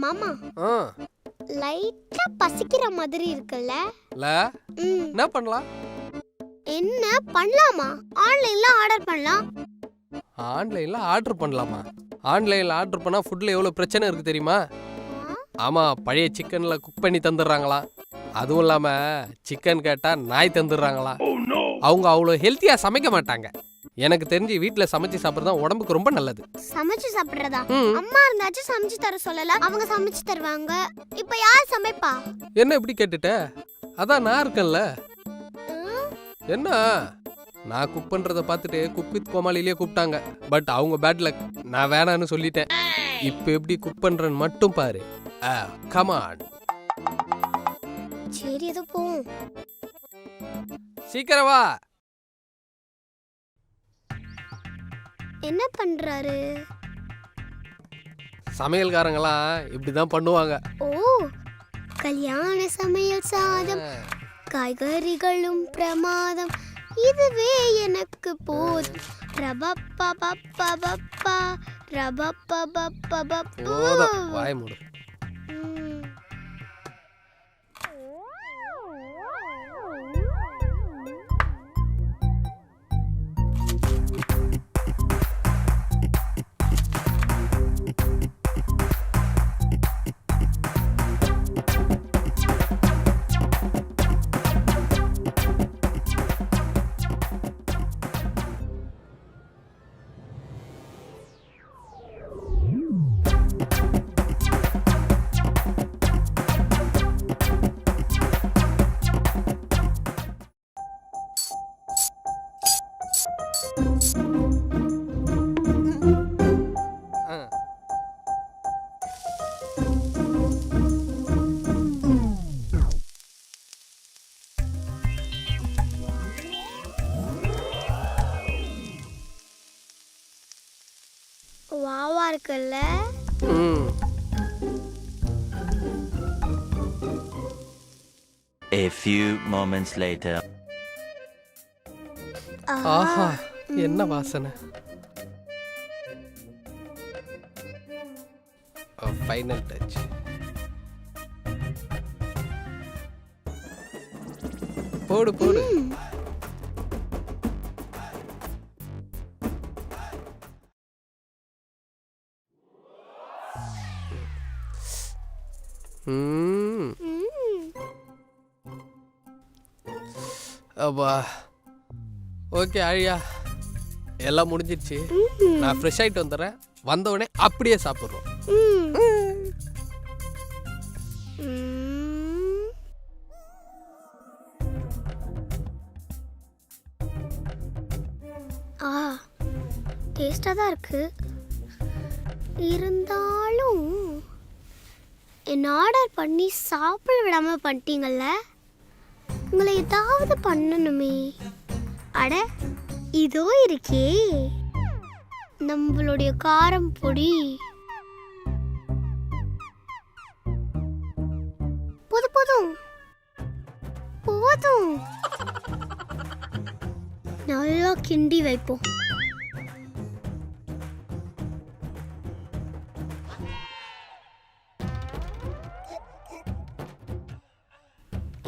மாமா ஆ லைட்டா பசிக்கிற மாதிரி இருக்குல்ல? என்ன பண்ணலாம்? என்ன பண்ணலாமா? ஆன்லைன்ல ஆர்டர் பண்ணலாம். ஆன்லைன்ல ஆர்டர் பண்ணலாமா? ஆன்லைன்ல ஆர்டர் பண்ணா ஃபுட்ல எவ்வளவு பிரச்சனை இருக்கு தெரியுமா? ஆமா, பழைய சிக்கன்ல குக் பண்ணி தந்துடுறாங்களாம். அதுவும் இல்லாம சிக்கன் கேட்டா நாய் தந்துடுறாங்களாம். அவங்க அவ்வளோ ஹெல்த்தியா சமைக்க மாட்டாங்க. எனக்கு தெரிஞ்சு வீட்ல சமைச்சு சாப்பிடுறது உடம்புக்கு ரொம்ப நல்லது. சமைச்சு சாப்பிடுறதா? அம்மா இருந்தாச்சும் சமைச்சு தர சொல்லல. அவங்க சமைச்சு தருவாங்க. இப்போ யார் சமைப்பா? என்ன இப்படி கேட்டுட்ட? அதான் நான் இருக்கேன்ல. என்ன நான் குக் பண்றத பார்த்துட்டு குக் வித் கோமாளிலேயே கூப்பிட்டாங்க. பட் அவங்க பேட் லக். நான் வேணான்னு சொல்லிட்டேன். இப்போ எப்படி குக் பண்றேன்னு மட்டும் பாரு. Come on. சரி ஏதோ போவோம். சீக்கிரம் வா. என்ன பண்றாரு? சமையல்காரங்களாம் இப்படிதான் பண்ணுவாங்க. ஓ, கல்யாண சமையல் சாதம், காய்கறிகளும் பிரமாதம், இதுவே எனக்கு போதும். ரபப்பபப்பபப்பா ரபப்பபப்பபப்பு. போதும், வாய் மூடு. வாவா இருக்குல்ல? A few moments later. ஆஹா, என்ன வாசனை. Final touch. போடு போடு. அப்பா, ஓகே ஆழியா, எல்லாம் முடிஞ்சிடுச்சு. நான் ஃப்ரெஷ் ஆகிட்டு வந்துடுறேன். வந்தவுடனே அப்படியே சாப்பிட்றோம். டேஸ்டாக தான் இருக்கு. இருந்தாலும் என்ன ஆர்டர் பண்ணி சாப்பிட விடாம பண்ணிட்டீங்கல்ல. உங்களை ஏதாவது பண்ணணுமே. அட, இதோ இருக்கே நம்மளுடைய காரம் பொடி. போதும் போதும் போதும். நல்லா கிண்டி வைப்போம்.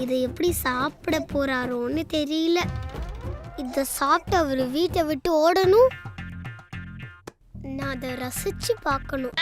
இதை எப்படி சாப்பிட போறாரோன்னு தெரியல. இதை சாப்பிட்டு அவர் வீட்டை விட்டு ஓடணும். நான் அதை ரசிச்சு பார்க்கணும்.